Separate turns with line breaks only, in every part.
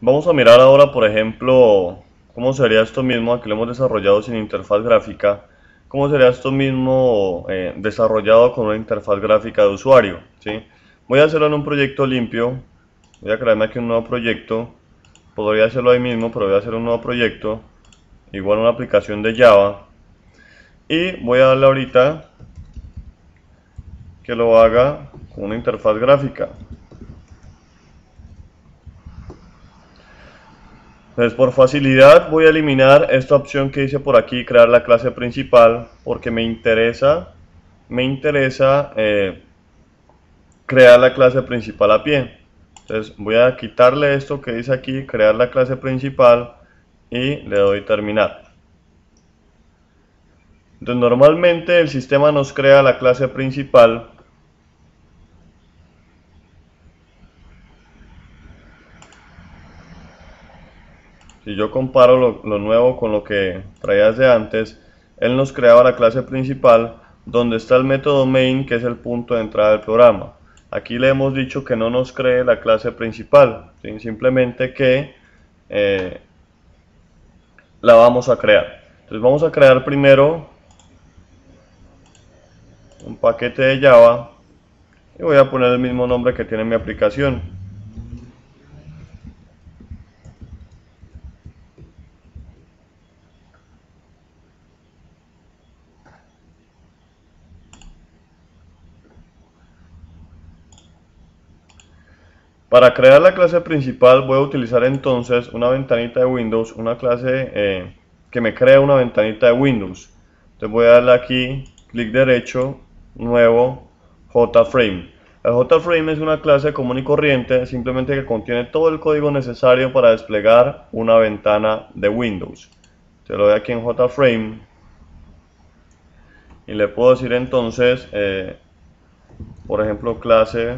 Vamos a mirar ahora, por ejemplo, cómo sería esto mismo. Aquí lo hemos desarrollado sin interfaz gráfica. ¿Cómo sería esto mismo desarrollado con una interfaz gráfica de usuario? ¿Sí? Voy a hacerlo en un proyecto limpio. Voy a crearme aquí un nuevo proyecto. Podría hacerlo ahí mismo, pero voy a hacer un nuevo proyecto. Igual una aplicación de Java. Y voy a darle ahorita que lo haga con una interfaz gráfica. Entonces, por facilidad voy a eliminar esta opción que dice por aquí, crear la clase principal, porque me interesa crear la clase principal a pie. Entonces voy a quitarle esto que dice aquí, crear la clase principal, y le doy terminar. Entonces normalmente el sistema nos crea la clase principal. Si yo comparo lo nuevo con lo que traía desde antes, él nos creaba la clase principal donde está el método main, que es el punto de entrada del programa. Aquí le hemos dicho que no nos cree la clase principal, ¿sí? Simplemente que la vamos a crear. Entonces vamos a crear primero un paquete de Java y voy a poner el mismo nombre que tiene mi aplicación. Para crear la clase principal voy a utilizar entonces una ventanita de Windows, una clase que me crea una ventanita de Windows. Entonces voy a darle aquí, clic derecho, nuevo, JFrame. El JFrame es una clase común y corriente, simplemente que contiene todo el código necesario para desplegar una ventana de Windows. Se lo doy aquí en JFrame y le puedo decir entonces, por ejemplo, clase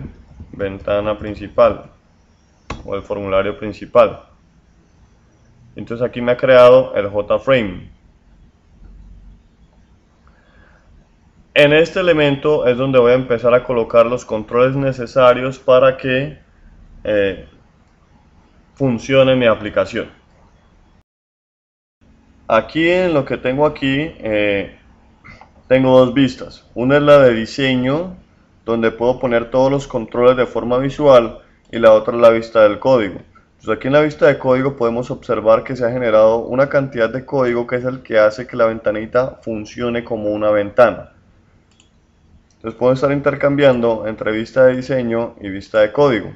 ventana principal o el formulario principal. Entonces aquí me ha creado el JFrame. En este elemento es donde voy a empezar a colocar los controles necesarios para que funcione mi aplicación. Aquí en lo que tengo aquí tengo dos vistas. Una es la de diseño, donde puedo poner todos los controles de forma visual, y la otra es la vista del código. Entonces aquí en la vista de código podemos observar que se ha generado una cantidad de código que es el que hace que la ventanita funcione como una ventana. Entonces puedo estar intercambiando entre vista de diseño y vista de código.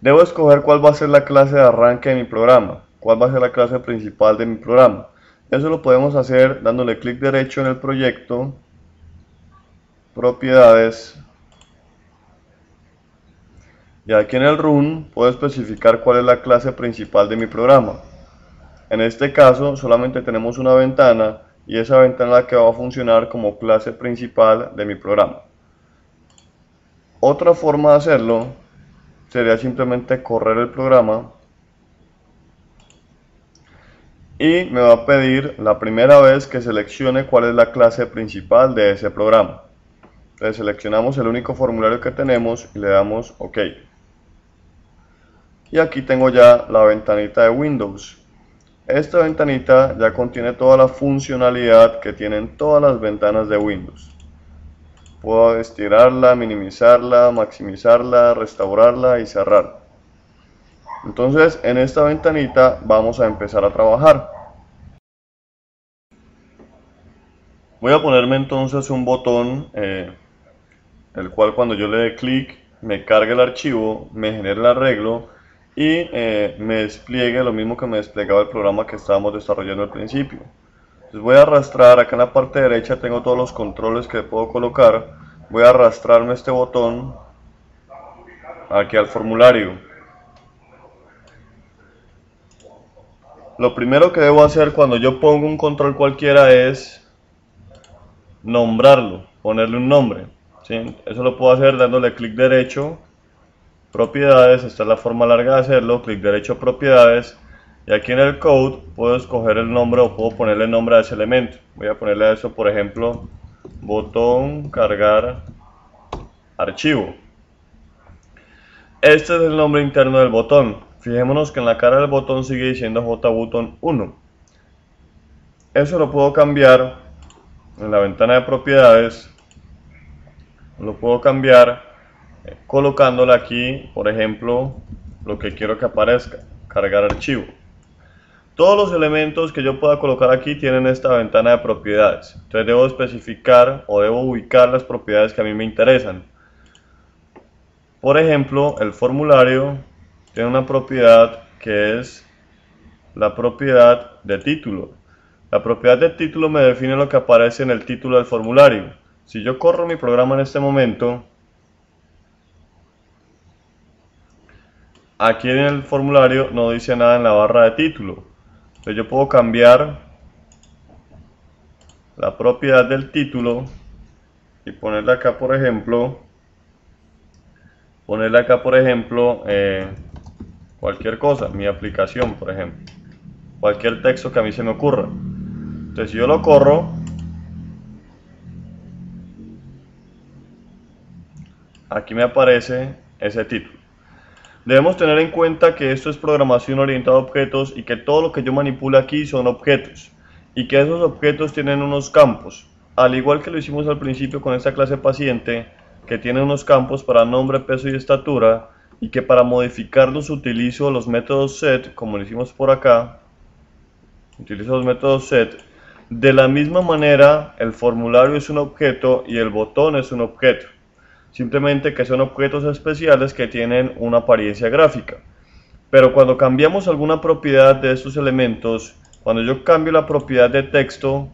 Debo escoger cuál va a ser la clase de arranque de mi programa, cuál va a ser la clase principal de mi programa. Eso lo podemos hacer dándole clic derecho en el proyecto, propiedades, y aquí en el run puedo especificar cuál es la clase principal de mi programa. En este caso solamente tenemos una ventana y esa ventana es la que va a funcionar como clase principal de mi programa. Otra forma de hacerlo sería simplemente correr el programa y me va a pedir la primera vez que seleccione cuál es la clase principal de ese programa. Entonces seleccionamos el único formulario que tenemos y le damos OK. Y aquí tengo ya la ventanita de Windows. Esta ventanita ya contiene toda la funcionalidad que tienen todas las ventanas de Windows. Puedo estirarla, minimizarla, maximizarla, restaurarla y cerrar. Entonces en esta ventanita vamos a empezar a trabajar. Voy a ponerme entonces un botón, el cual cuando yo le dé clic me cargue el archivo, me genere el arreglo y me despliegue lo mismo que me desplegaba el programa que estábamos desarrollando al principio. Entonces voy a arrastrar, acá en la parte derecha tengo todos los controles que puedo colocar. Voy a arrastrarme este botón aquí al formulario. Lo primero que debo hacer cuando yo pongo un control cualquiera es nombrarlo, ponerle un nombre, ¿sí? Eso lo puedo hacer dándole clic derecho, propiedades, esta es la forma larga de hacerlo, clic derecho, propiedades, y aquí en el code puedo escoger el nombre o puedo ponerle nombre a ese elemento. Voy a ponerle a eso, por ejemplo, botón cargar archivo. Este es el nombre interno del botón. Fijémonos que en la cara del botón sigue diciendo JButton 1. Eso lo puedo cambiar en la ventana de propiedades. Lo puedo cambiar colocándole aquí, por ejemplo, lo que quiero que aparezca, cargar archivo. Todos los elementos que yo pueda colocar aquí tienen esta ventana de propiedades. Entonces debo especificar o debo ubicar las propiedades que a mí me interesan. Por ejemplo, el formulario tiene una propiedad que es la propiedad de título. La propiedad de título me define lo que aparece en el título del formulario. Si yo corro mi programa en este momento, aquí en el formulario no dice nada en la barra de título. Entonces yo puedo cambiar la propiedad del título y ponerle acá, por ejemplo, cualquier cosa, mi aplicación, por ejemplo, cualquier texto que a mí se me ocurra. Entonces si yo lo corro, aquí me aparece ese título. Debemos tener en cuenta que esto es programación orientada a objetos y que todo lo que yo manipule aquí son objetos y que esos objetos tienen unos campos, al igual que lo hicimos al principio con esta clase paciente, que tiene unos campos para nombre, peso y estatura, y que para modificarlos utilizo los métodos set, como lo hicimos por acá. Utilizo los métodos set. De la misma manera, el formulario es un objeto y el botón es un objeto. Simplemente que son objetos especiales que tienen una apariencia gráfica. Pero cuando cambiamos alguna propiedad de estos elementos, cuando yo cambio la propiedad de texto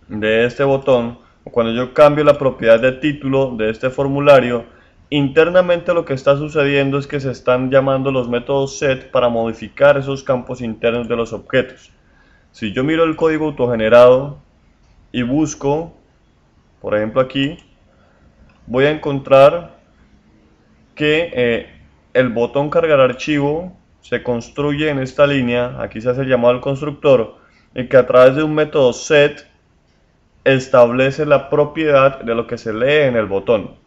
de este botón, o cuando yo cambio la propiedad de título de este formulario, internamente lo que está sucediendo es que se están llamando los métodos set para modificar esos campos internos de los objetos. Si yo miro el código autogenerado y busco, por ejemplo aquí, voy a encontrar que el botón cargar archivo se construye en esta línea, aquí se hace el llamado al constructor, y que a través de un método set establece la propiedad de lo que se lee en el botón.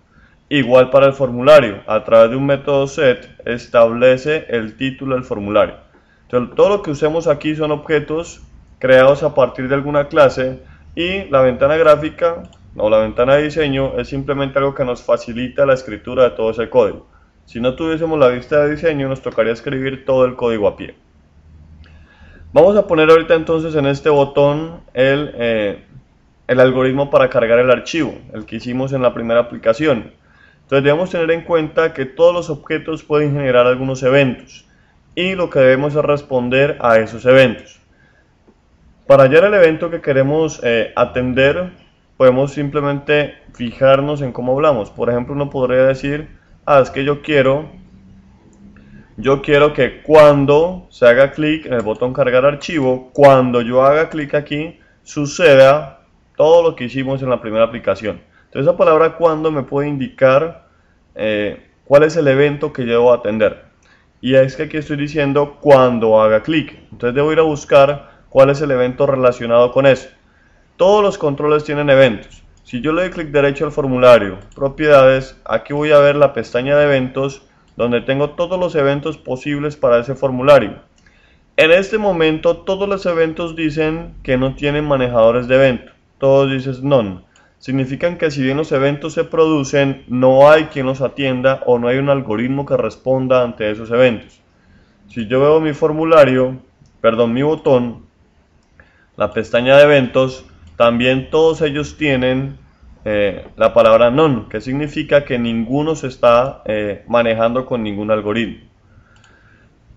Igual para el formulario, a través de un método set establece el título del formulario. Entonces, todo lo que usemos aquí son objetos creados a partir de alguna clase, y la ventana gráfica o la ventana de diseño es simplemente algo que nos facilita la escritura de todo ese código. Si no tuviésemos la vista de diseño, nos tocaría escribir todo el código a pie. Vamos a poner ahorita entonces en este botón el algoritmo para cargar el archivo, el que hicimos en la primera aplicación. Entonces debemos tener en cuenta que todos los objetos pueden generar algunos eventos, y lo que debemos es responder a esos eventos. Para hallar el evento que queremos atender, podemos simplemente fijarnos en cómo hablamos. Por ejemplo, uno podría decir, es que yo quiero que cuando se haga clic en el botón cargar archivo, cuando yo haga clic aquí, suceda todo lo que hicimos en la primera aplicación. Entonces esa palabra cuando me puede indicar cuál es el evento que yo debo atender. Y es que aquí estoy diciendo cuando haga clic. Entonces debo ir a buscar cuál es el evento relacionado con eso. Todos los controles tienen eventos. Si yo le doy clic derecho al formulario, propiedades, aquí voy a ver la pestaña de eventos, donde tengo todos los eventos posibles para ese formulario. En este momento todos los eventos dicen que no tienen manejadores de evento. Todos dicen none. Significan que si bien los eventos se producen, no hay quien los atienda o no hay un algoritmo que responda ante esos eventos. Si yo veo mi mi botón, la pestaña de eventos, también todos ellos tienen la palabra none, que significa que ninguno se está manejando con ningún algoritmo.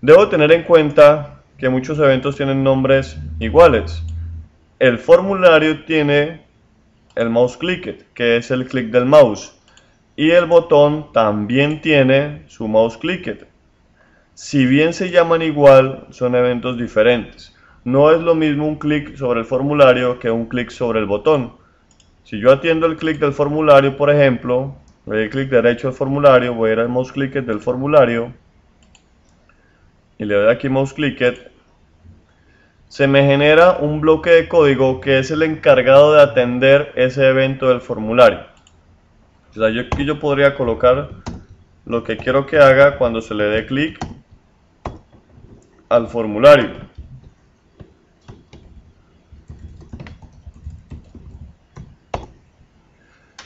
Debo tener en cuenta que muchos eventos tienen nombres iguales. El formulario tiene el mouse clicked, que es el clic del mouse, y el botón también tiene su mouse clicked. Si bien se llaman igual, son eventos diferentes. No es lo mismo un clic sobre el formulario que un clic sobre el botón. Si yo atiendo el clic del formulario, por ejemplo, le doy clic derecho al formulario, voy a ir al mouse clicked del formulario y le doy aquí mouse clicked, se me genera un bloque de código que es el encargado de atender ese evento del formulario. O sea, aquí yo podría colocar lo que quiero que haga cuando se le dé clic al formulario.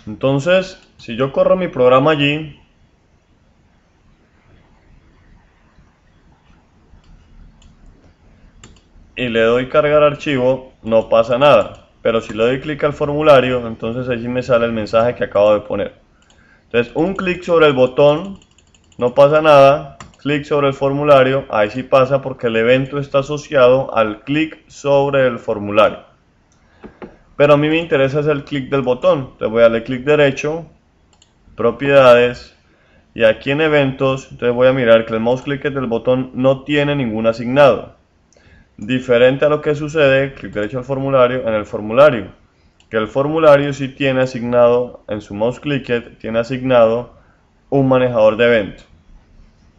Entonces, si yo corro mi programa allí, y le doy cargar archivo, no pasa nada. Pero si le doy clic al formulario, entonces allí me sale el mensaje que acabo de poner. Entonces, un clic sobre el botón, no pasa nada. Clic sobre el formulario, ahí sí pasa porque el evento está asociado al clic sobre el formulario. Pero a mí me interesa es el clic del botón. Entonces voy a darle clic derecho, propiedades, y aquí en eventos, entonces voy a mirar que el mouse clicker del botón no tiene ningún asignado. Diferente a lo que sucede, clic derecho al formulario, en el formulario, que el formulario sí tiene asignado, en su mouse clicker, tiene asignado un manejador de evento,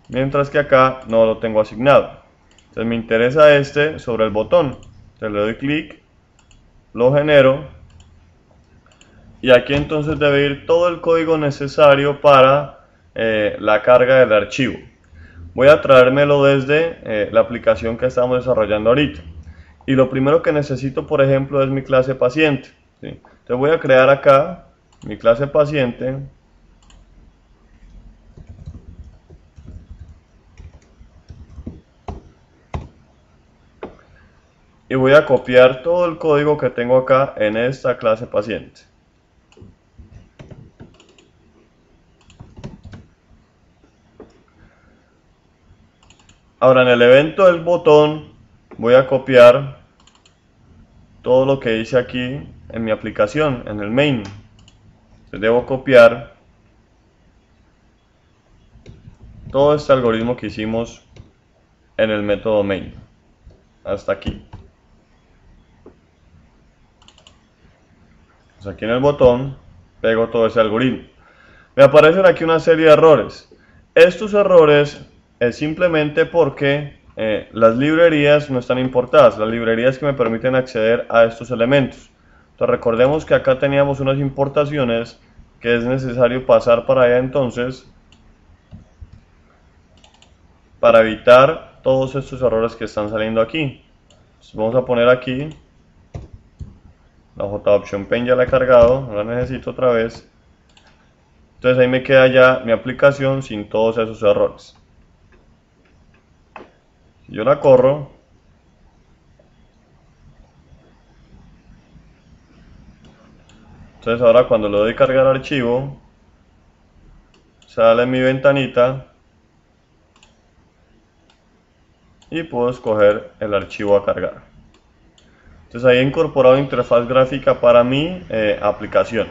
mientras que acá no lo tengo asignado. Entonces me interesa este sobre el botón, entonces le doy clic, lo genero, y aquí entonces debe ir todo el código necesario para la carga del archivo. Voy a traérmelo desde la aplicación que estamos desarrollando ahorita. Y lo primero que necesito, por ejemplo, es mi clase paciente, ¿sí? Entonces voy a crear acá mi clase paciente. Y voy a copiar todo el código que tengo acá en esta clase paciente. Ahora en el evento del botón voy a copiar todo lo que hice aquí en mi aplicación, en el main. Entonces debo copiar todo este algoritmo que hicimos en el método main hasta aquí. Entonces aquí en el botón pego todo ese algoritmo. Me aparecen aquí una serie de errores. Estos errores es simplemente porque las librerías no están importadas, las librerías que me permiten acceder a estos elementos. Entonces recordemos que acá teníamos unas importaciones que es necesario pasar para allá entonces para evitar todos estos errores que están saliendo aquí. Entonces vamos a poner aquí, la JOption Pen ya la he cargado, no la necesito otra vez. Entonces ahí me queda ya mi aplicación sin todos esos errores. Si yo la corro, entonces ahora cuando le doy cargar archivo, sale mi ventanita y puedo escoger el archivo a cargar. Entonces ahí he incorporado interfaz gráfica para mi aplicación.